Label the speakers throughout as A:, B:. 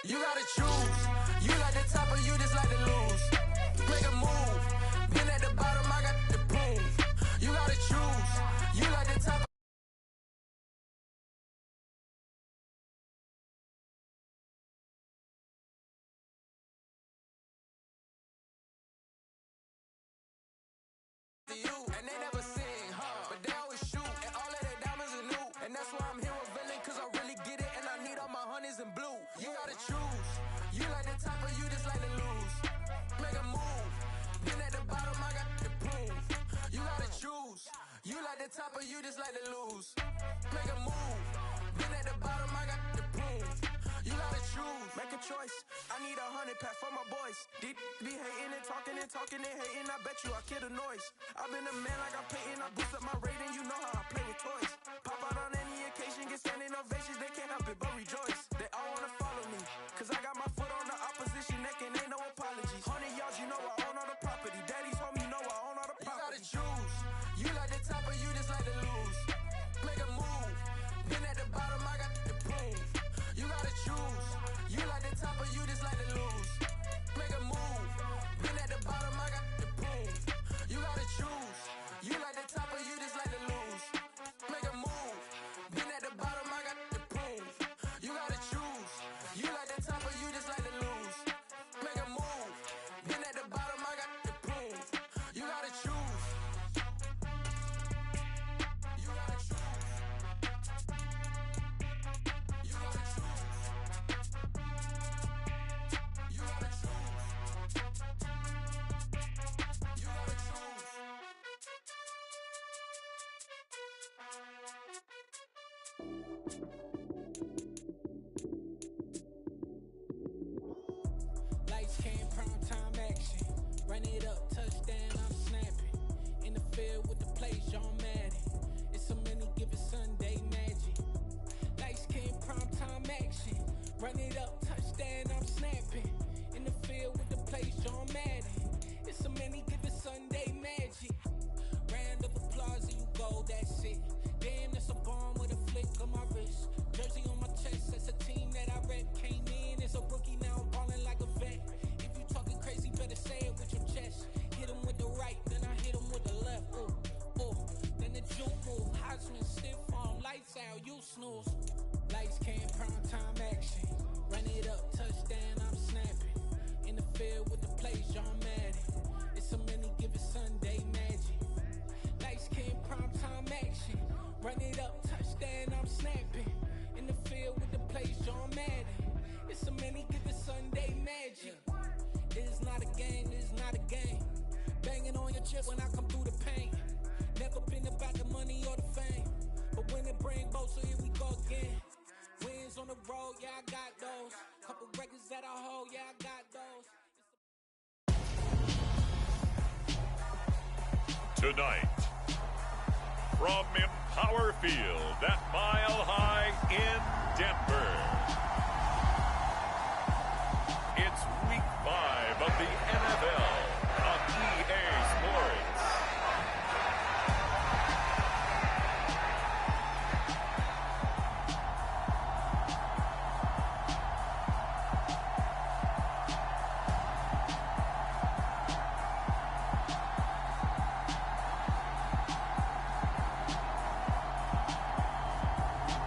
A: You gotta choose. You like the top or you just like to lose. Make a move. Been at the bottom, I got the prove. You gotta choose. You like the top. You and they never sing, but they always shoot, and all of their diamonds are new, and that's why I'm here with villain, cause I really get it, and I need all my honeys in blue. You gotta choose, you like the top or you just like to lose. Make a move, been at the bottom, I got the proof. You gotta choose, you like the top or you just like to lose. Make a move, been at the bottom, I got the proof. You gotta choose, make a choice. I need 100 pack for my boys. Be hating and talking and talking and hating. I bet you I kill the noise. I've been a man like I'm Peyton. I boost up my rating. You know how I play with toys. Pop out on any occasion, get standing ovations. They can't help it but rejoice. They all wanna follow me, cause I got my foot on the opposition neck and ain't no apologies. 100 yards, you know I own all the property. Daddy's home, you know I own all the property. You gotta choose. You like the top or you just like to lose. Make a move. Been at the bottom, I got the proof. You gotta choose. You like the top or you just like to lose. Make a move. Been at the bottom, I got the proof. You gotta choose. You like the top or you just like to lose. Make a move. Been at the bottom, I got the proof. You gotta choose. You like the top or you just like to lose. Make a move. Been at the bottom, I got the proof. You gotta choose. You gotta choose. You gotta choose. You gotta choose. You gotta choose. Lights came, prime time action. Run it up, touchdown, I'm snapping. In the field with the plays, John Madden. It's so many, give it Sunday magic. Lights came, prime time action. Run it up, touchdown, I'm snapping. In the field with the plays, John Madden. It's so many, give it Sunday magic. Round of applause and you go, that's it. Damn, that's a bomb with a flick on my wrist. Jersey on my chest, that's a team that I rep. Came in as a rookie, now I'm ballin' like a vet. If you talking crazy, better say it with your chest. Hit him with the right, then I hit him with the left. Ooh, ooh, then the juke move. Heisman, stiff arm, lights out, you snooze. Lights came, prime time action. Run it up, touchdown, I'm snapping. In the field with the plays, John Madden. It's so many, give it Sunday magic. Lights came, prime time action. Run it up, touchdown, I'm snapping. In the field with the plays, John Madden. It's so many, give it Sunday magic. It is not a game, it is not a game. Banging on your chest when I come through the pain. Never been about the money or the fame. But when it bring both, so here we go again. Wins on the road, yeah, I got those. Couple records that I hold, yeah, I got those.
B: Tonight, from Empower Field at Mile High in Denver, it's Week 5 of the NFL on EA Sports.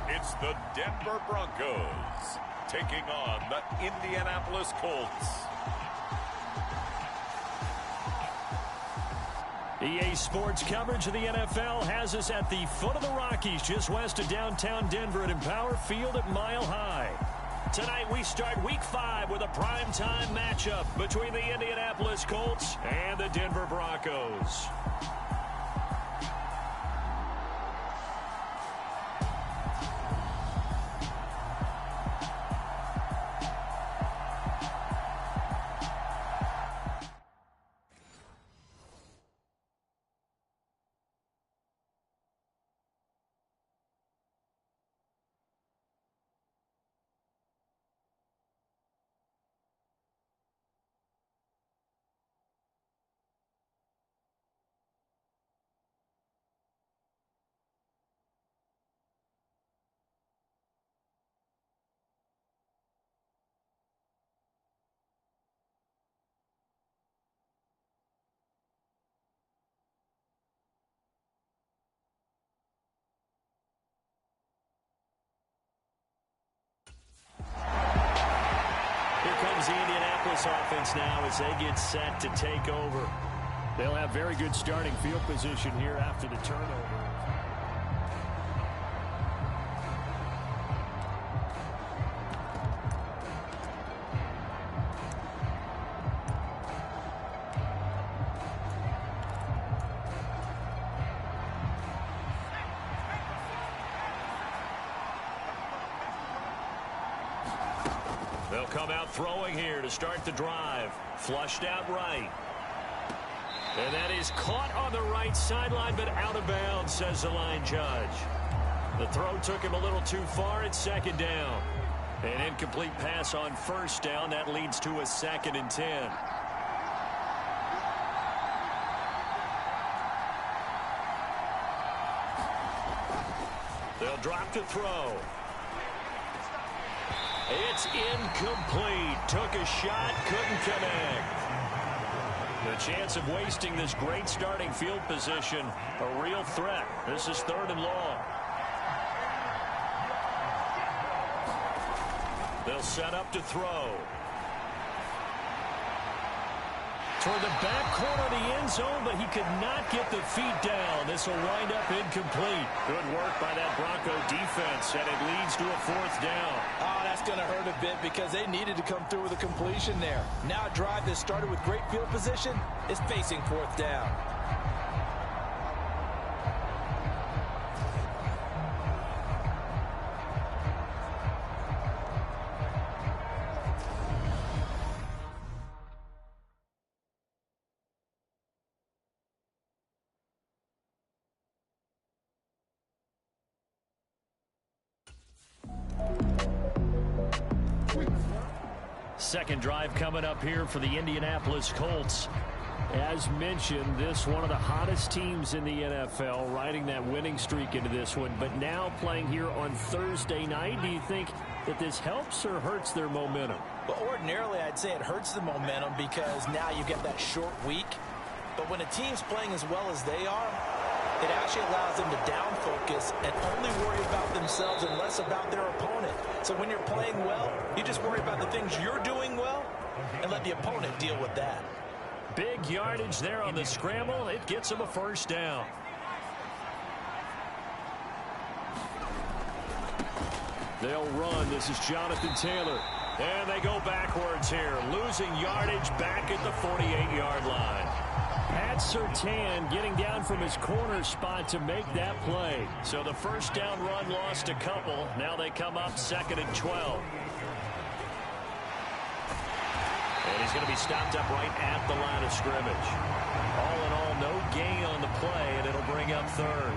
B: It's the Denver Broncos taking on the Indianapolis Colts.
C: EA Sports coverage of the NFL has us at the foot of the Rockies, just west of downtown Denver at Empower Field at Mile High. Tonight we start Week 5 with a primetime matchup between the Indianapolis Colts and the Denver Broncos. the Indianapolis offense now as they get set to take over. They'll have very good starting field position here after the turnover. They'll come out throwing here to start the drive. Flushed out right. And that is caught on the right sideline, but out of bounds, says the line judge. The throw took him a little too far at second down. An incomplete pass on first down. That leads to a 2nd and 10. They'll drop to throw. It's incomplete. Took a shot, couldn't connect. The chance of wasting this great starting field position, a real threat. This is 3rd and long. They'll set up to throw. Toward the back corner of the end zone, but he could not get the feet down. This will wind up incomplete. Good work by that Bronco defense, and it leads to a 4th down.
D: Oh, that's going to hurt a bit because they needed to come through with a completion there. Now a drive that started with great field position is facing 4th down.
C: Second drive coming up here for the Indianapolis Colts. As mentioned, this one of the hottest teams in the NFL, riding that winning streak into this one, but now playing here on Thursday night. Do you think that this helps or hurts their momentum?
D: Well, ordinarily, I'd say it hurts the momentum because now you get that short week. But when a team's playing as well as they are, it actually allows them to down focus and only worry about themselves and less about their opponent. So when you're playing well, you just worry about the things you're doing well and let the opponent deal with that.
C: Big yardage there on the scramble. It gets them a 1st down. They'll run. This is Jonathan Taylor. And they go backwards here, losing yardage back at the 48-yard line. Pat Surtain getting down from his corner spot to make that play. So the 1st down run lost a couple. Now they come up 2nd and 12. And he's going to be stopped up right at the line of scrimmage. All in all, no gain on the play, and it'll bring up 3rd.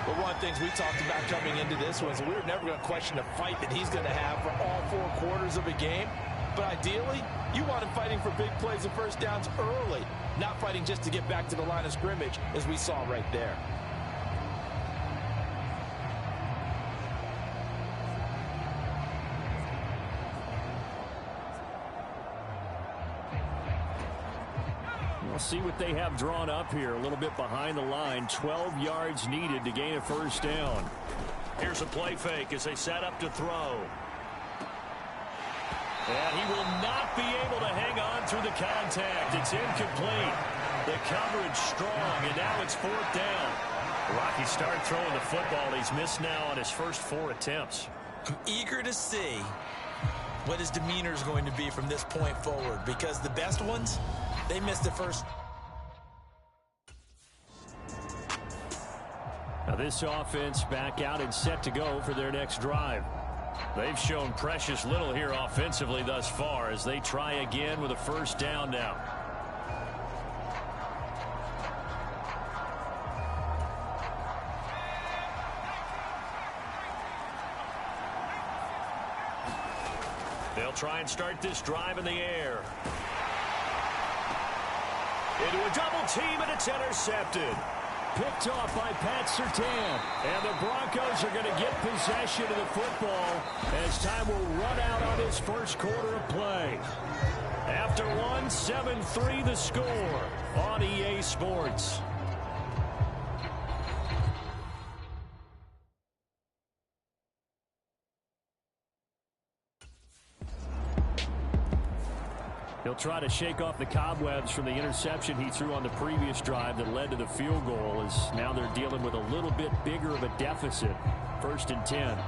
D: Well, one of the things we talked about coming into this was we were never going to question the fight that he's going to have for all 4 quarters of a game. But ideally, you want him fighting for big plays and 1st downs early, not fighting just to get back to the line of scrimmage, as we saw right there.
C: We'll see what they have drawn up here. A little bit behind the line. 12 yards needed to gain a 1st down. Here's a play fake as they set up to throw. And he will not be able to hang on through the contact. It's incomplete. The coverage strong, and now it's 4th down. Rocky started throwing the football. He's missed now on his first 4 attempts.
D: I'm eager to see what his demeanor is going to be from this point forward, because the best ones, they missed the first.
C: Now this offense back out and set to go for their next drive. They've shown precious little here offensively thus far as they try again with a 1st down now. They'll try and start this drive in the air. Into a double team, and it's intercepted. Picked off by Pat Surtain. And the Broncos are going to get possession of the football as time will run out on this 1st quarter of play. After 1, 7-3 the score on EA Sports. He'll try to shake off the cobwebs from the interception he threw on the previous drive that led to the field goal, as now they're dealing with a little bit bigger of a deficit. 1st and 10.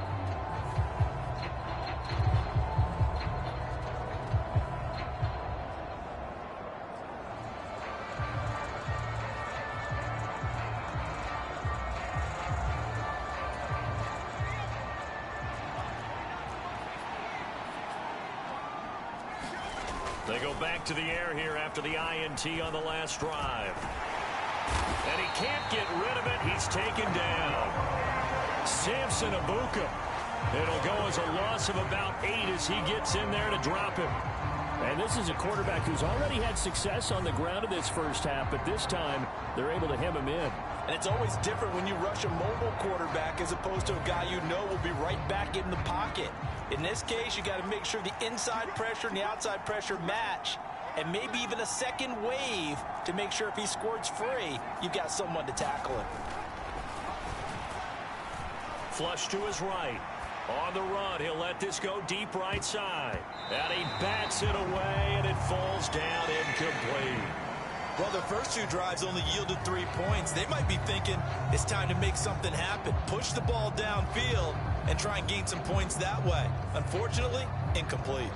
C: They go back to the air here after the INT on the last drive. And he can't get rid of it. He's taken down. Samson Abuka. It'll go as a loss of about 8 as he gets in there to drop him. And this is a quarterback who's already had success on the ground in this first half, but this time they're able to hem him in.
D: And it's always different when you rush a mobile quarterback as opposed to a guy you know will be right back in the pocket. In this case, you got to make sure the inside pressure and the outside pressure match, and maybe even a second wave to make sure if he squirts free, you've got someone to tackle him.
C: Flush to his right. On the run, he'll let this go deep right side. And he bats it away, and it falls down incomplete.
D: Well, the first 2 drives only yielded 3 points. They might be thinking it's time to make something happen. Push the ball downfield and try and gain some points that way. Unfortunately, incomplete.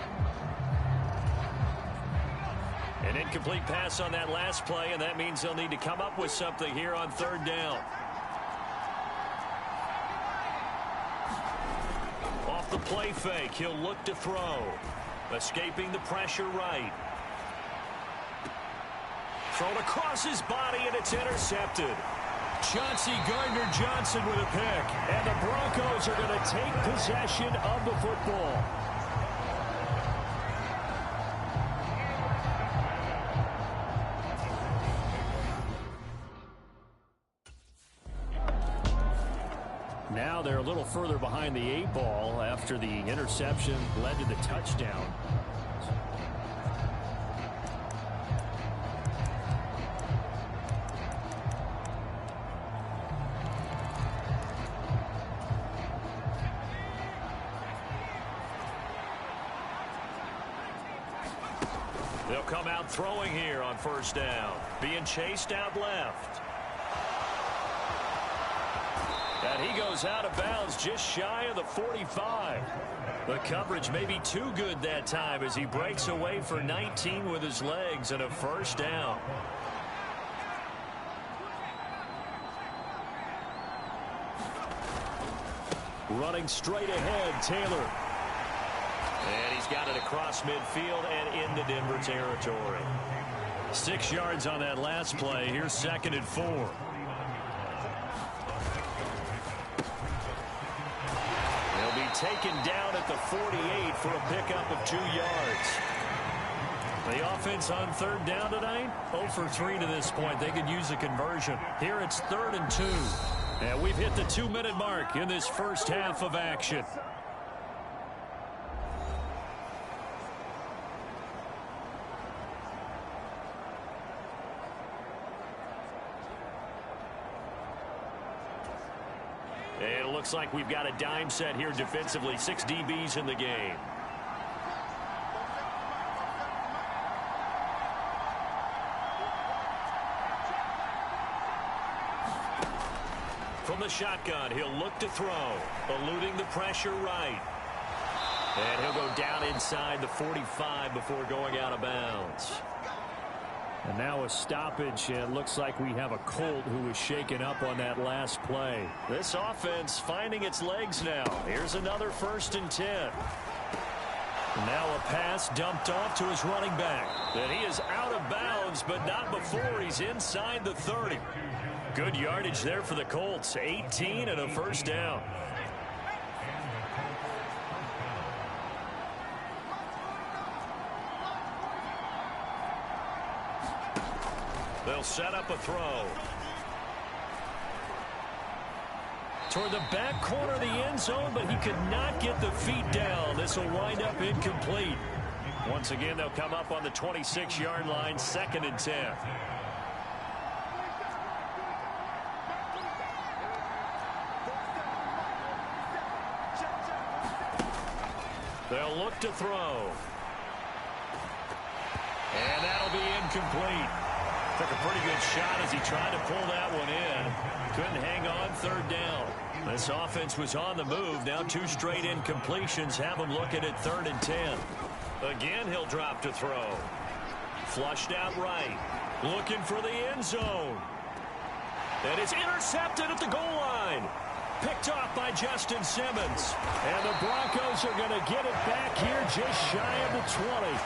C: An incomplete pass on that last play, and that means they'll need to come up with something here on 3rd down. Off the play fake, he'll look to throw. Escaping the pressure right. Thrown across his body, and it's intercepted. Chauncey Gardner-Johnson with a pick. And the Broncos are going to take possession of the football. Now they're a little further behind the 8 ball after the interception led to the touchdown. They'll come out throwing here on 1st down. Being chased out left. And he goes out of bounds just shy of the 45. The coverage may be too good that time as he breaks away for 19 with his legs and a 1st down. Running straight ahead, Taylor. And he's got it across midfield and into Denver territory. 6 yards on that last play. Here's 2nd and 4. He'll be taken down at the 48 for a pickup of 2 yards. The offense on 3rd down tonight, 0 for 3 to this point. They could use a conversion. Here it's 3rd and 2. And we've hit the 2-minute mark in this first half of action. And it looks like we've got a dime set here defensively. 6 DBs in the game. From the shotgun, he'll look to throw. Eluding the pressure right. And he'll go down inside the 45 before going out of bounds. And now a stoppage, and it looks like we have a Colt who was shaken up on that last play. This offense finding its legs now. Here's another 1st and 10. And now a pass dumped off to his running back. And he is out of bounds, but not before he's inside the 30. Good yardage there for the Colts. 18 and a 1st down. They'll set up a throw. Toward the back corner of the end zone, but he could not get the feet down. This will wind up incomplete. Once again, they'll come up on the 26-yard line, 2nd and 10. They'll look to throw. And that'll be incomplete. Took a pretty good shot as he tried to pull that one in. Couldn't hang on third down. This offense was on the move. Now 2 straight incompletions have him looking at 3rd and 10. Again, he'll drop to throw. Flushed out right. Looking for the end zone. And it's intercepted at the goal line. Picked off by Justin Simmons. And the Broncos are going to get it back here just shy of the 20.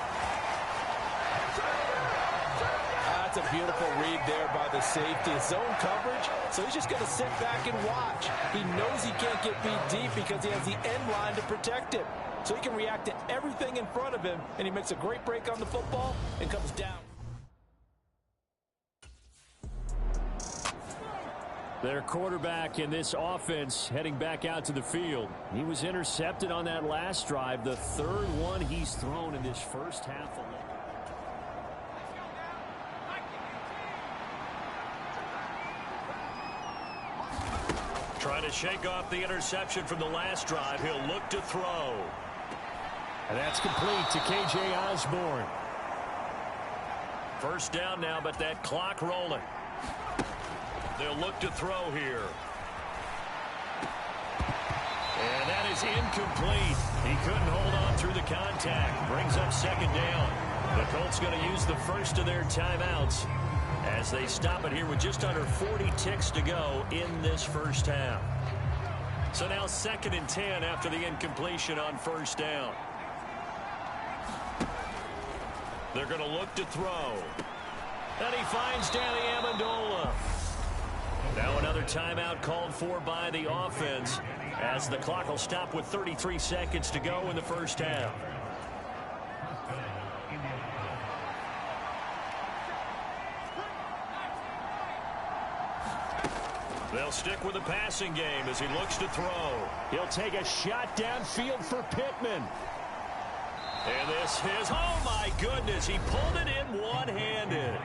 D: That's a beautiful read there by the safety. Zone coverage, so he's just going to sit back and watch. He knows he can't get beat deep because he has the end line to protect him. So he can react to everything in front of him, and he makes a great break on the football and comes down.
C: Their quarterback in this offense heading back out to the field. He was intercepted on that last drive, the 3rd one he's thrown in this first half alone. Trying to shake off the interception from the last drive. He'll look to throw. And that's complete to K.J. Osborne. First down now, but that clock rolling. They'll look to throw here. And that is incomplete. He couldn't hold on through the contact. Brings up 2nd down. The Colts going to use the first of their timeouts as they stop it here with just under 40 ticks to go in this first half. So now 2nd and 10 after the incompletion on first down. They're going to look to throw. And he finds Danny Amendola. Now another timeout called for by the offense as the clock will stop with 33 seconds to go in the first half. They'll stick with the passing game as he looks to throw. He'll take a shot downfield for Pittman. And this is, oh my goodness, he pulled it in one-handed.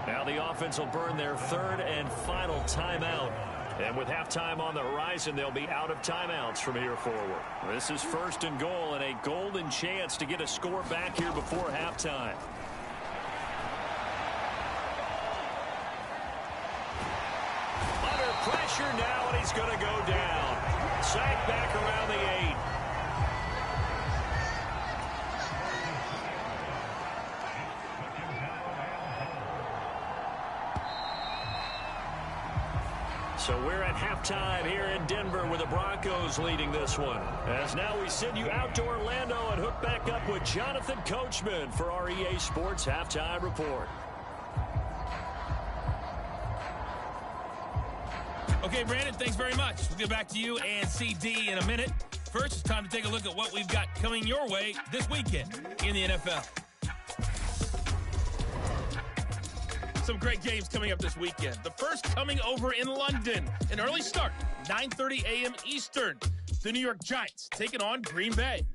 C: Now the offense will burn their 3rd and final timeout. And with halftime on the horizon, they'll be out of timeouts from here forward. This is 1st and goal and a golden chance to get a score back here before halftime. Pressure now, and he's going to go down. Sacked back around the 8. So we're at halftime here in Denver with the Broncos leading this one. As now we send you out to Orlando and hook back up with Jonathan Coachman for our EA Sports Halftime Report.
E: Okay, Brandon, thanks very much. We'll get back to you and CD in a minute. First, it's time to take a look at what we've got coming your way this weekend in the NFL. Some great games coming up this weekend. The first coming over in London. An early start, 9:30 a.m. Eastern. The New York Giants taking on Green Bay.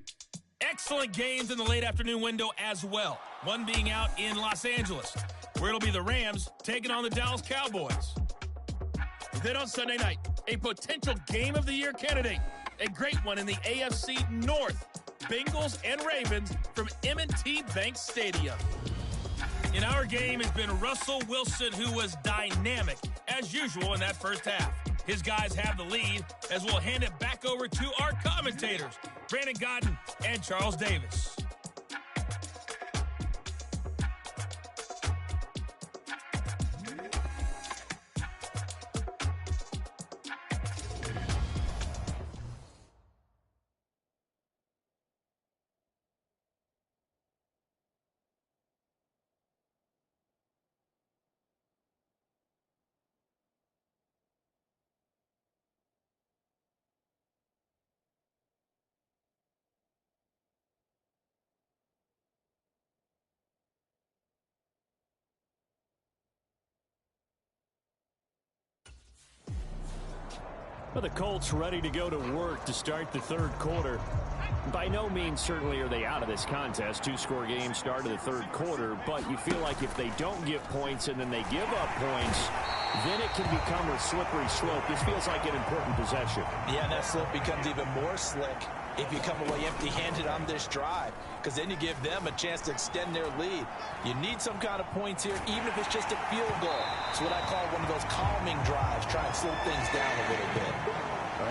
E: Excellent games in the late afternoon window as well. One being out in Los Angeles, where it'll be the Rams taking on the Dallas Cowboys. Then on Sunday night, a potential Game of the Year candidate. A great one in the AFC North. Bengals and Ravens from M&T Bank Stadium. In our game has been Russell Wilson, who was dynamic, as usual, in that first half. His guys have the lead, as we'll hand it back over to our commentators, Brandon Godden and Charles Davis.
C: Well, the Colts ready to go to work to start the 3rd quarter. By no means certainly are they out of this contest. 2-score game start of the 3rd quarter, but you feel like if they don't get points and then they give up points, then it can become a slippery slope. This feels like an important possession.
D: Yeah, that slope becomes even more slick if you come away empty-handed on this drive, because then you give them a chance to extend their lead. You need some kind of points here, even if it's just a field goal. It's what I call one of those calming drives, try and slow things down a little bit.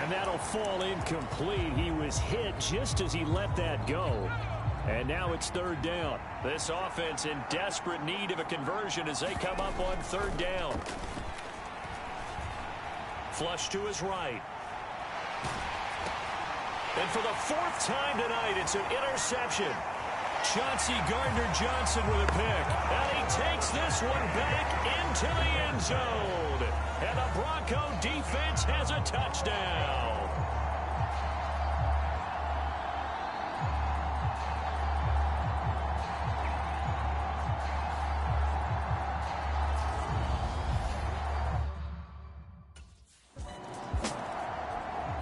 C: And that'll fall incomplete. He was hit just as he let that go. And now it's third down. This offense in desperate need of a conversion as they come up on third down. Flush to his right. And for the fourth time tonight, it's an interception. Chauncey Gardner-Johnson with a pick. And he takes this one back into the end zone. And the Bronco defense has a touchdown.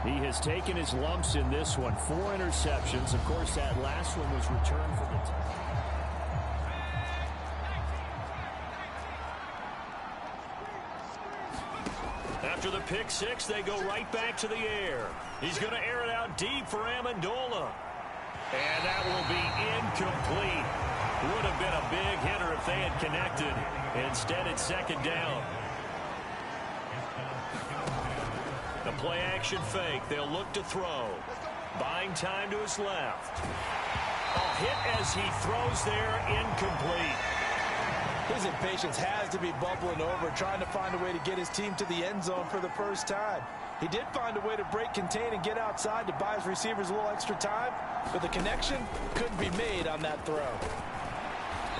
C: He has taken his lumps in this one. 4 interceptions. Of course, that last one was returned for the touchdown. After the pick six, they go right back to the air. He's going to air it out deep for Amendola. And that will be incomplete. Would have been a big hitter if they had connected. Instead, it's second down. The play-action fake. They'll look to throw. Buying time to his left. A hit as he throws there, incomplete.
D: His impatience has to be bubbling over, trying to find a way to get his team to the end zone for the first time. He did find a way to break contain and get outside to buy his receivers a little extra time, but the connection couldn't be made on that throw.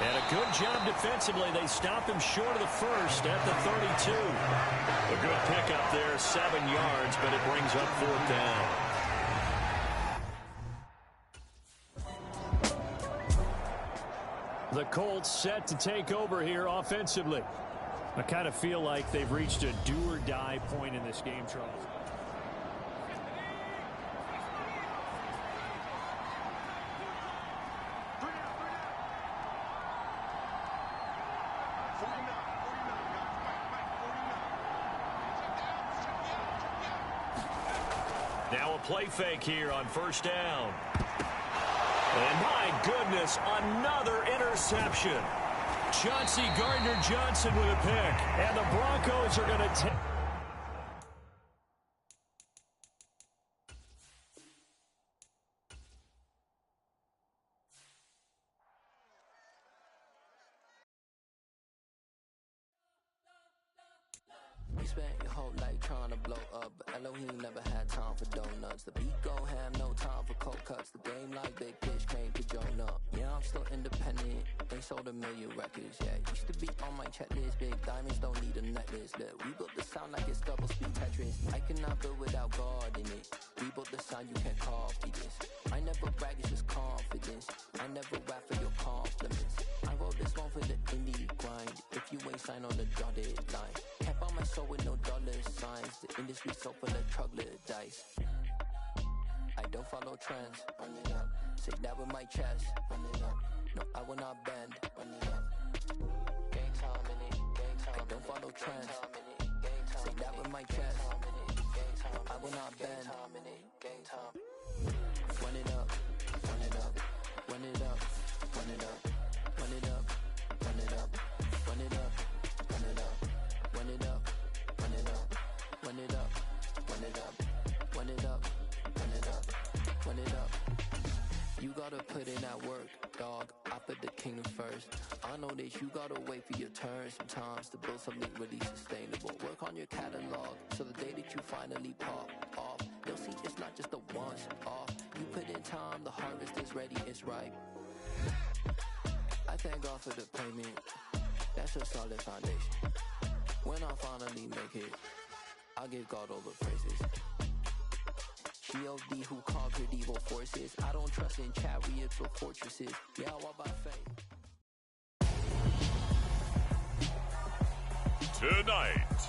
C: And a good job defensively. They stop him short of the first at the 32. A good pickup there, 7 yards, but it brings up fourth down. The Colts set to take over here offensively. I kind of feel like they've reached a do-or-die point in this game, Charles. Now a play fake here on first down. And my goodness, another interception. Chauncey Gardner-Johnson with a pick. And the Broncos are going to take...
F: You spent your whole life trying to blow up, but Elohim never had time for donuts. The beat go ham, no time for cold cuts. The game like big fish came to join up. Yeah, I'm still independent. They sold 1 million records, yeah. Used to be on my checklist. Big diamonds don't need a necklace. Look, we built the sound like it's double speed Tetris. I cannot build without God in it. We built the sound, you can't copy this. I never brag, it's just confidence. I never rap for your compliments. I wrote this one for the indie grind. If you ain't signed on the dotted line, kept on my soul with no dollar signs. The industry so full of troglodytes. I don't follow trends. Run it up. Say that with my chest. Run it up. No, I will not bend. Run it up. Gang time in it. Gang time. I don't follow trends. Say that with my chest. No, I will not bend. Gang time. Run it up. Run it up. Run it up. Run it up. Run it up. Run it up. Run it up. Run it up. Run it up. Run it up. Run it up. Run it up. Run it up. Run it up. Run it up. You gotta put in that work, dog. I put the kingdom first. I know that you gotta wait for your turn sometimes to build something really sustainable. Work on your catalog so the day that you finally pop off, they'll see it's not just a once off. You put in time, the harvest is ready, it's ripe. I thank God for the payment. That's a solid foundation. When I finally make it, I'll give God all the praises. G.O.D. who conquered evil forces. I don't trust in chariots or fortresses. Yeah, I walk by faith.
B: Tonight,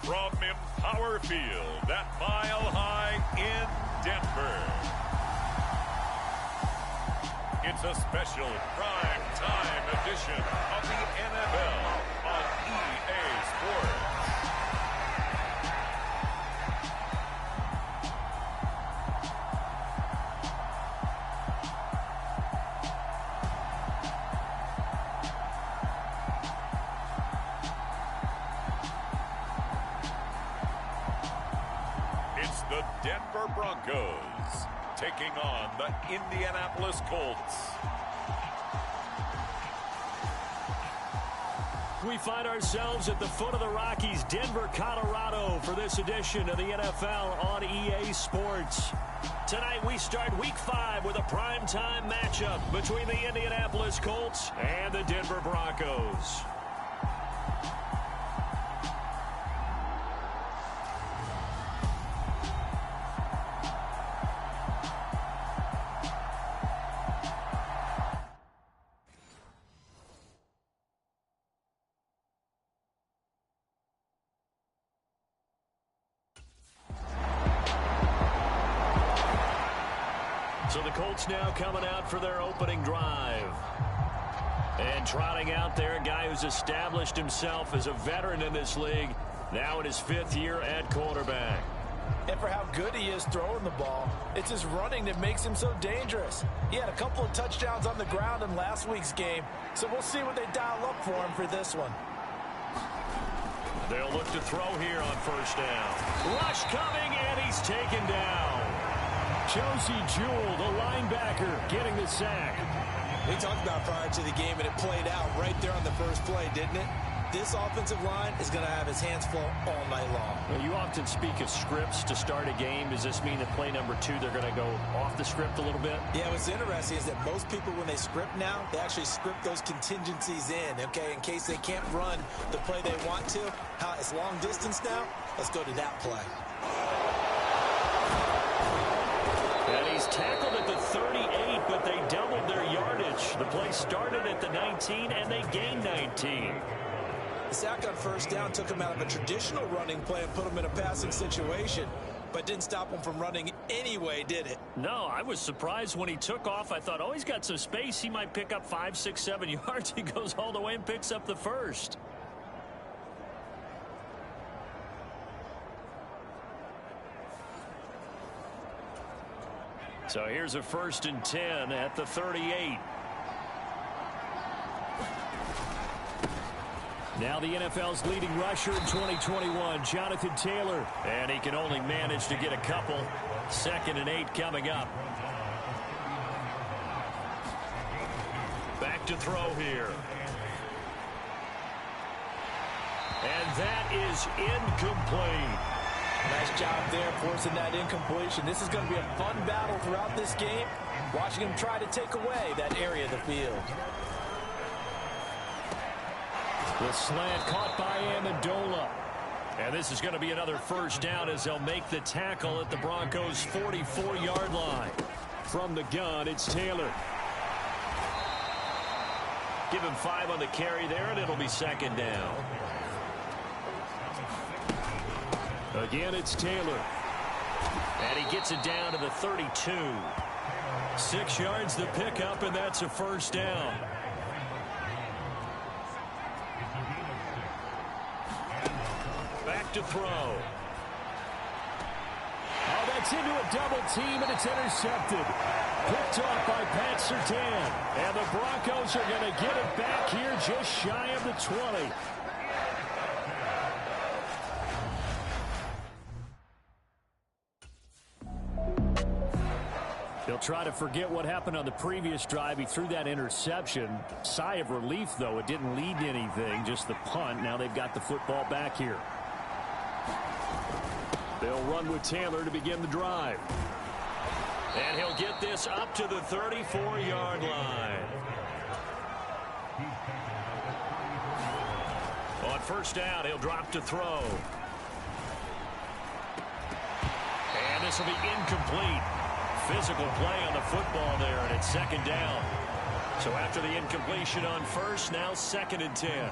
B: from Empower Field at Mile High in Denver, it's a special prime time edition of the NFL on EA Sports. Denver Broncos taking on the Indianapolis Colts.
C: We find ourselves at the foot of the Rockies, Denver, Colorado, for this edition of the NFL on EA Sports. Tonight we start Week 5 with a primetime matchup between the Indianapolis Colts and the Denver Broncos. So the Colts now coming out for their opening drive. And trotting out there, a guy who's established himself as a veteran in this league, now in his 5th year at quarterback.
D: And for how good he is throwing the ball, it's his running that makes him so dangerous. He had a couple of touchdowns on the ground in last week's game, so we'll see what they dial up for him for this one.
C: They'll look to throw here on first down. Rush coming, and he's taken down. Josie Jewell, the linebacker, getting the sack.
G: We talked about prior to the game, and it played out right there on the first play, didn't it? This offensive line is going to have his hands full all night long.
C: Well, you often speak of scripts to start a game. Does this mean that play number 2, they're going to go off the script a little bit?
G: Yeah, what's interesting is that most people, when they script now, they actually script those contingencies in, okay, in case they can't run the play they want to. It's long distance now. Let's go to that play.
C: And he's tackled at the 38, but they doubled their yardage. The play started at the 19, and they gained 19.
G: The sack on first down took him out of a traditional running play and put him in a passing situation, but didn't stop him from running anyway, did it?
C: No, I was surprised when he took off. I thought, oh, he's got some space. He might pick up 5, 6, 7 yards. He goes all the way and picks up the first. So here's a 1st and 10 at the 38. Now the NFL's leading rusher in 2021, Jonathan Taylor. And he can only manage to get a couple. 2nd and 8 coming up. Back to throw here. And that is incomplete.
D: Nice job there forcing that incompletion. This is going to be a fun battle throughout this game, watching him try to take away that area of the field.
C: The slant caught by Amendola. And this is going to be another first down as they'll make the tackle at the Broncos' 44-yard line. From the gun, it's Taylor. Give him 5 on the carry there, and it'll be 2nd down. Again, it's Taylor. And he gets it down to the 32. 6 yards the pickup, and that's a first down. Back to throw. Oh, that's into a double team, and it's intercepted. Picked off by Pat Surtain. And the Broncos are going to get it back here just shy of the 20. They'll try to forget what happened on the previous drive. He threw that interception. Sigh of relief, though. It didn't lead to anything, just the punt. Now they've got the football back here. They'll run with Taylor to begin the drive. And he'll get this up to the 34-yard line. On first down, he'll drop to throw. And this will be incomplete. Physical play on the football there, and it's 2nd down. So after the incompletion on first, now 2nd and 10.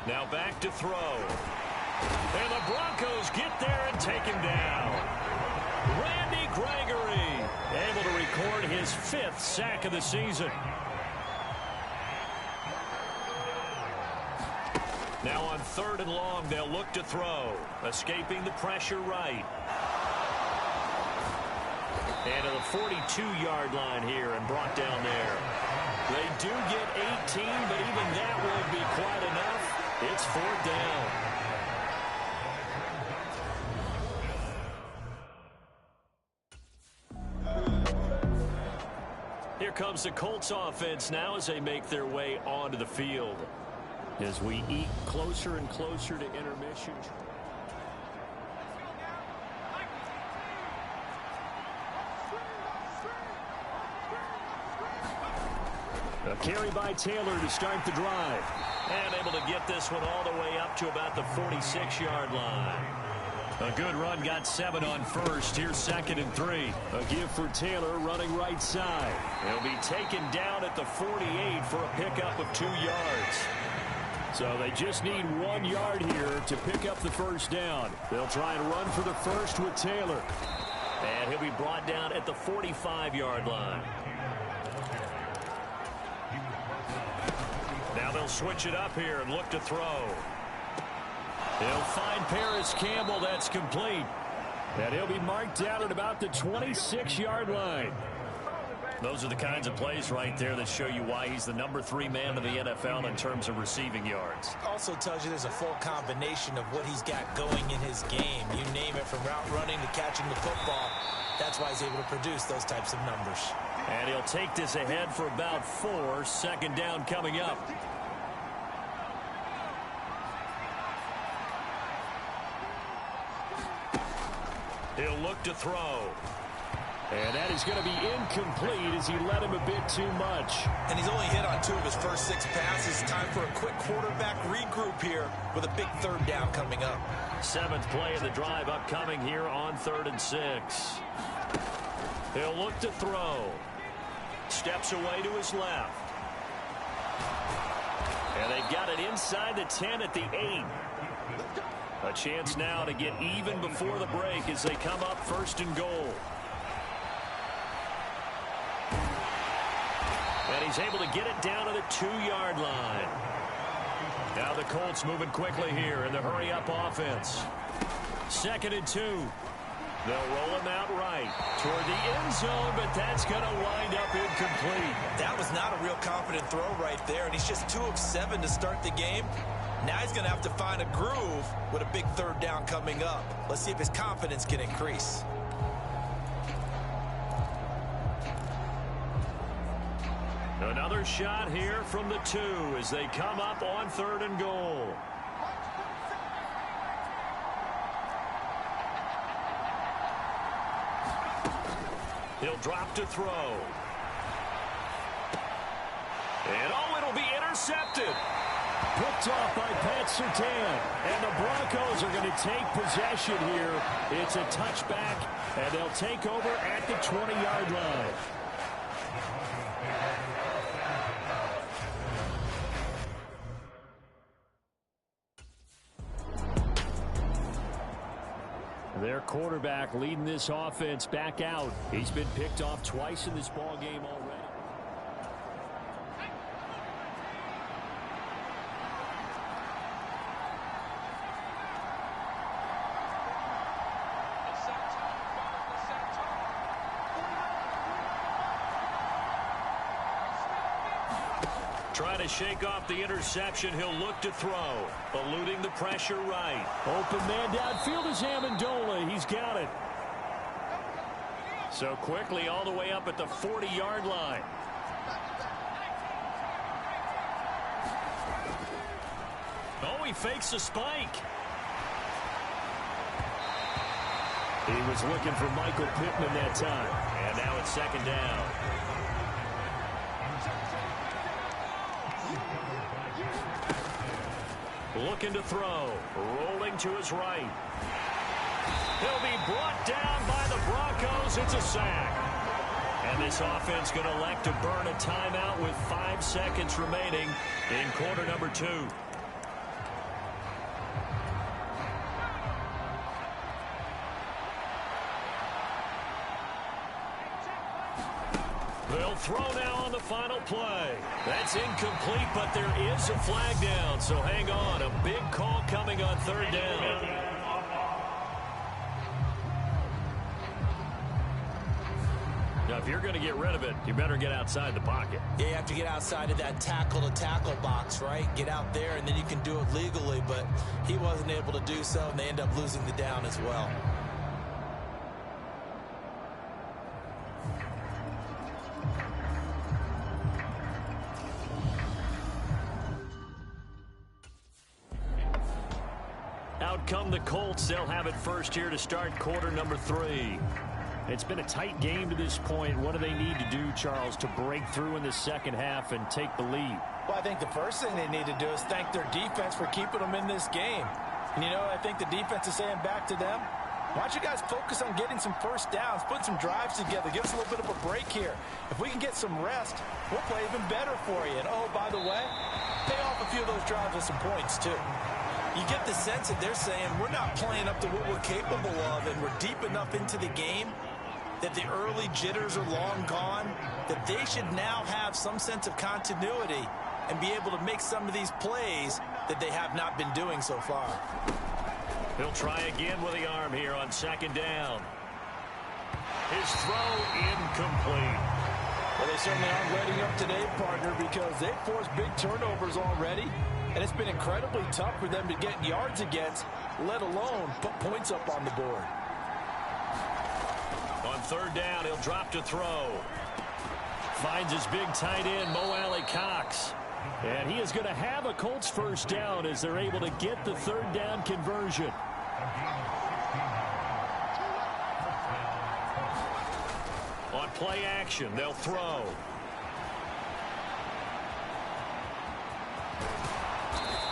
C: Now back to throw. And the Broncos get there and take him down. Randy Gregory able to record his 5th sack of the season. Now on 3rd and long, they'll look to throw. Escaping the pressure right. And to the 42-yard line here and brought down there. They do get 18, but even that won't be quite enough. It's 4th down. here comes the Colts offense now as they make their way onto the field. As we eat closer and closer to intermission. A carry by Taylor to start the drive. And able to get this one all the way up to about the 46-yard line. A good run, got 7 on first. Here's 2nd and 3. A give for Taylor running right side. He'll be taken down at the 48 for a pickup of 2 yards. So they just need 1 yard here to pick up the first down. They'll try and run for the first with Taylor. And he'll be brought down at the 45-yard line. Now they'll switch it up here and look to throw. He'll find Paris Campbell. That's complete. And he'll be marked down at about the 26-yard line. Those are the kinds of plays right there that show you why he's the number 3 man in the NFL in terms of receiving yards.
G: Also tells you there's a full combination of what he's got going in his game. You name it, from route running to catching the football. That's why he's able to produce those types of numbers.
C: And he'll take this ahead for about 4. 2nd down coming up. He'll look to throw. And that is going to be incomplete as he led him a bit too much.
G: And he's only hit on 2 of his first 6 passes. Time for a quick quarterback regroup here with a big 3rd down coming up.
C: 7th play of the drive upcoming here on 3rd and 6. He'll look to throw. Steps away to his left. And they've got it inside the 10 at the 8. A chance now to get even before the break as they come up 1st and goal. And he's able to get it down to the 2-yard line. Now the Colts moving quickly here in the hurry-up offense. 2nd and 2. They'll roll him out right toward the end zone, but that's going to wind up incomplete.
G: That was not a real confident throw right there, and he's just 2 of 7 to start the game. Now he's going to have to find a groove with a big 3rd down coming up. Let's see if his confidence can increase.
C: Another shot here from the 2 as they come up on 3rd and goal. He'll drop to throw. And it'll be intercepted.
H: Picked off by Pat Surtain. And the Broncos are going to take possession here. It's a touchback, and they'll take over at the 20-yard line. Their quarterback leading this offense back out. He's been picked off twice in this ball game already.
C: Trying to shake off the interception. He'll look to throw. Eluding the pressure right.
H: Open man downfield is Amendola. He's got it.
C: So quickly all the way up at the 40-yard line. Oh, he fakes a spike.
H: He was looking for Michael Pittman that time.
C: And now it's 2nd down. Looking to throw. Rolling to his right. He'll be brought down by the Broncos. It's a sack. And this offense going to elect to burn a timeout with 5 seconds remaining in quarter number 2. They'll throw now on the final play. That's incomplete, but there is a flag down, so hang on. A big call coming on 3rd down. Now, if you're going to get rid of it, you better get outside the pocket.
G: Yeah, you have to get outside of that tackle-to-tackle box, right? Get out there, and then you can do it legally, but he wasn't able to do so, and they end up losing the down as well.
C: Out come the Colts. They'll have it first here to start quarter number 3.
H: It's been a tight game to this point. What do they need to do, Charles, to break through in the second half and take the lead?
D: Well, I think the first thing they need to do is thank their defense for keeping them in this game. And, you know, I think the defense is saying back to them, why don't you guys focus on getting some first downs, put some drives together, give us a little bit of a break here. If we can get some rest, we'll play even better for you. And, oh, by the way, pay off a few of those drives with some points, too. You get the sense that they're saying we're not playing up to what we're capable of, and we're deep enough into the game that the early jitters are long gone, that they should now have some sense of continuity and be able to make some of these plays that they have not been doing so far.
C: He'll try again with the arm here on second down. His throw incomplete.
D: Well, they certainly aren't letting up today, partner, because they've forced big turnovers already, and it's been incredibly tough for them to get yards against, let alone put points up on the board.
C: On third down, he'll drop to throw.
H: Finds his big tight end, Mo Alley-Cox. And he is going to have a Colts first down as they're able to get the third down conversion.
C: On play action, they'll throw.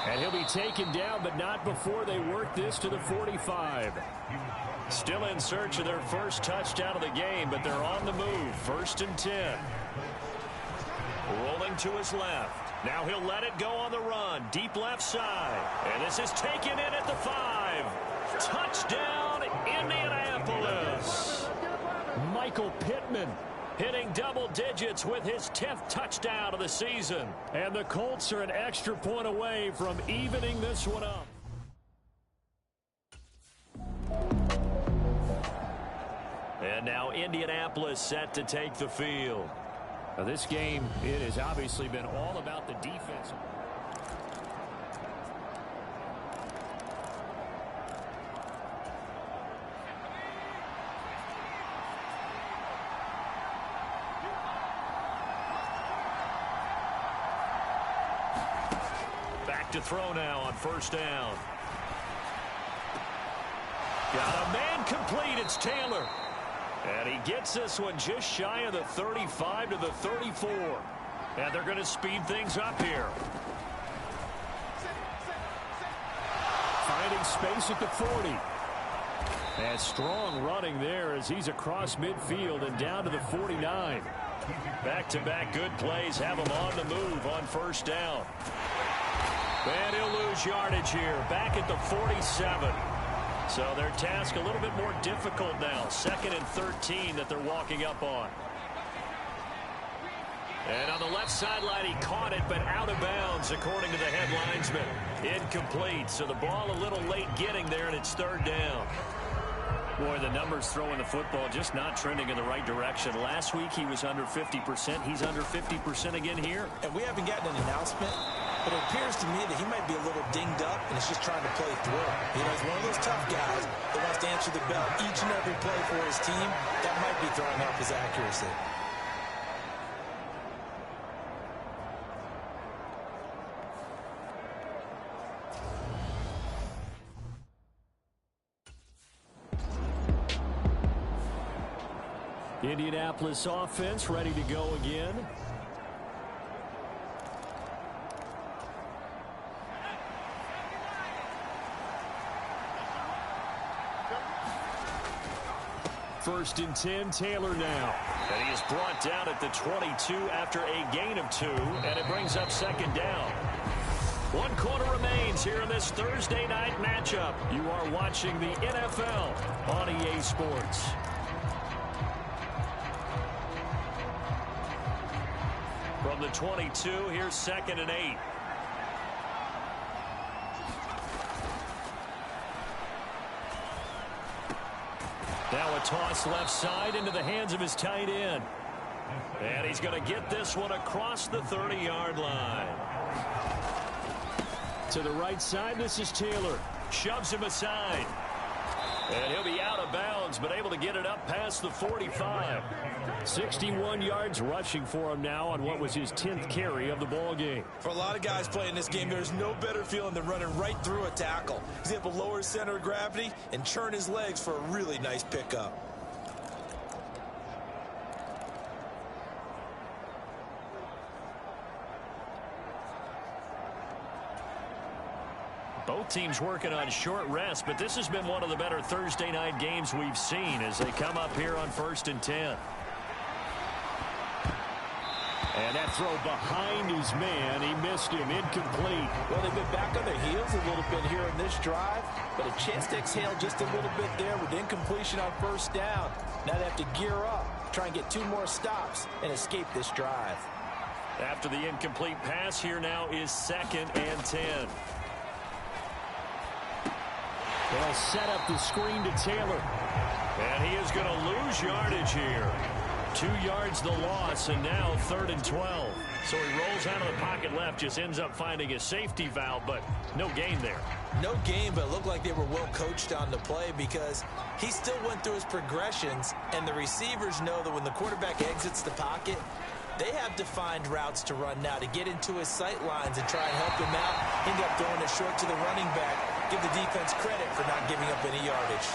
H: And he'll be taken down, but not before they work this to the 45.
C: Still in search of their first touchdown of the game, but they're on the move. 1st and 10. Rolling to his left. Now he'll let it go on the run. Deep left side. And this is taken in at the 5. Touchdown, Indianapolis.
H: Michael Pittman
C: hitting double digits with his 10th touchdown of the season.
H: And the Colts are an extra point away from evening this one up.
C: And now Indianapolis set to take the field.
H: Now this game, it has obviously been all about the defense.
C: Back to throw now on first down. Got a man complete. It's Taylor. And he gets this one just shy of the 35 to the 34. And they're going to speed things up here.
H: Finding space at the 40. And strong running there as he's across midfield and down to the 49.
C: Back-to-back good plays have him on the move on first down. And he'll lose yardage here. Back at the 47. So their task a little bit more difficult now. 2nd and 13 that they're walking up on. And on the left sideline, he caught it, but out of bounds, according to the head linesman. Incomplete. So the ball a little late getting there, and it's 3rd down. Boy, the numbers throwing the football just not trending in the right direction. Last week, he was under 50%. He's under 50% again here.
D: And we haven't gotten an announcement, but it appears to me that he might be a little dinged up and is just trying to play through. You know, he's one of those tough guys that wants to answer the bell each and every play for his team. That might be throwing off his accuracy.
H: Indianapolis offense ready to go again. First and 10, Taylor now.
C: And he is brought down at the 22 after a gain of 2, and it brings up 2nd down. 1 quarter remains here in this Thursday night matchup.
H: You are watching the NFL on EA Sports.
C: From the 22, here's 2nd and 8. Now a toss left side into the hands of his tight end. And he's going to get this one across the 30-yard line.
H: To the right side, this is Taylor.
C: Shoves him aside. And he'll be out of bounds, but able to get it up past the 45. 61 yards rushing for him now on what was his 10th carry of the ball game.
G: For a lot of guys playing this game, there's no better feeling than running right through a tackle. He's able to lower his center of gravity and churn his legs for a really nice pickup.
C: Both teams working on short rest, but this has been one of the better Thursday night games we've seen as they come up here on 1st and 10.
H: And that throw behind his man, he missed him, incomplete.
D: Well, they've been back on their heels a little bit here in this drive, but a chance to exhale just a little bit there with incompletion on 1st down. Now they have to gear up, try and get 2 more stops and escape this drive.
C: After the incomplete pass, here now is 2nd and 10.
H: They'll set up the screen to Taylor.
C: And he is going to lose yardage here. 2 yards the loss, and now 3rd and 12. So he rolls out of the pocket left, just ends up finding a safety valve, but no gain there.
G: No gain, but it looked like they were well coached on the play because he still went through his progressions, and the receivers know that when the quarterback exits the pocket, they have defined routes to run now to get into his sight lines and try and help him out. End up throwing it short to the running back. Give the defense credit for not giving up any yardage.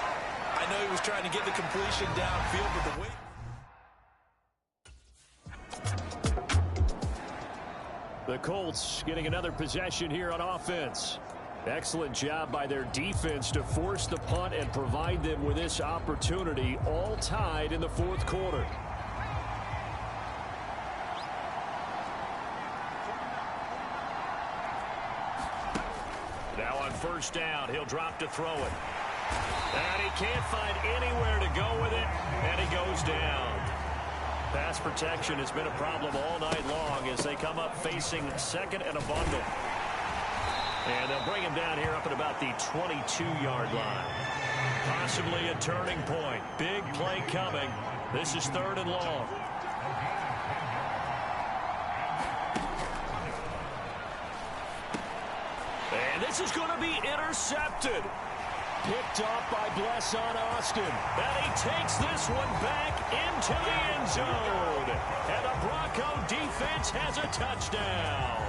G: I know he was trying to get the completion downfield, but the way...
H: The Colts getting another possession here on offense. Excellent job by their defense to force the punt and provide them with this opportunity, all tied in the 4th quarter.
C: Now on 1st down, he'll drop to throw it. And he can't find anywhere to go with it, and he goes down. Pass protection has been a problem all night long as they come up facing 2nd and a bundle. And they'll bring him down here up at about the 22-yard line. Possibly a turning point. Big play coming. This is 3rd and long. And this is going to be intercepted.
H: Picked off by Bless on Austin.
C: And he takes this one back into the end zone. And the Bronco defense has a touchdown.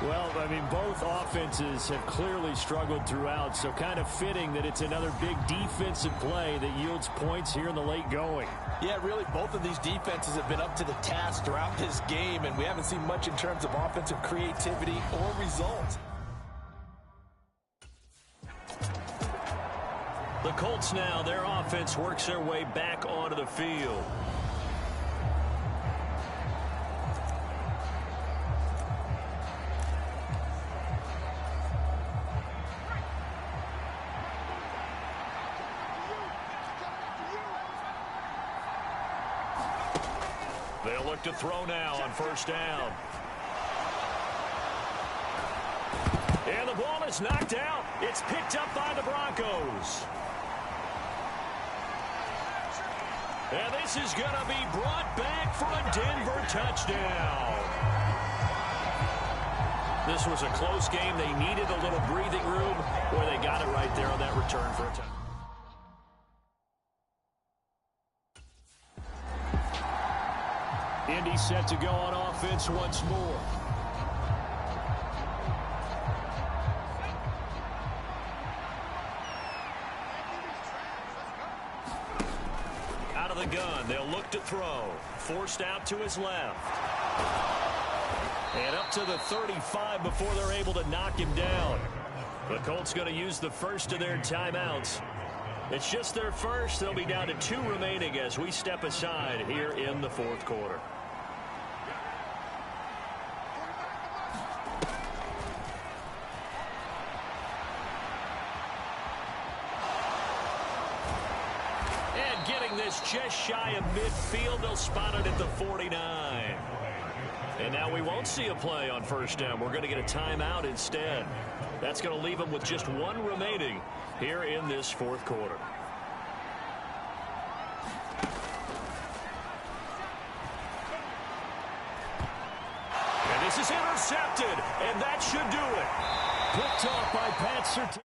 H: Well, I mean, both offenses have clearly struggled throughout, so kind of fitting that it's another big defensive play that yields points here in the late going.
D: Yeah, really, both of these defenses have been up to the task throughout this game, and we haven't seen much in terms of offensive creativity or results.
C: The Colts now, their offense works their way back onto the field. They'll look to throw now on 1st down. And the ball is knocked out. It's picked up by the Broncos. And this is going to be brought back for a Denver touchdown. This was a close game. They needed a little breathing room. Boy, they got it right there on that return for a touchdown.
H: Indy set to go on offense once more.
C: Out of the gun, they'll look to throw. Forced out to his left. And up to the 35 before they're able to knock him down. The Colts going to use the first of their timeouts. It's just their first. They'll be down to 2 remaining as we step aside here in the 4th quarter. And getting this just shy of midfield, they'll spot it at the 49. And now we won't see a play on 1st down. We're going to get a timeout instead. That's going to leave them with just 1 remaining here in this 4th quarter. And this is intercepted, and that should do it.
H: Picked off by Pat Surtain.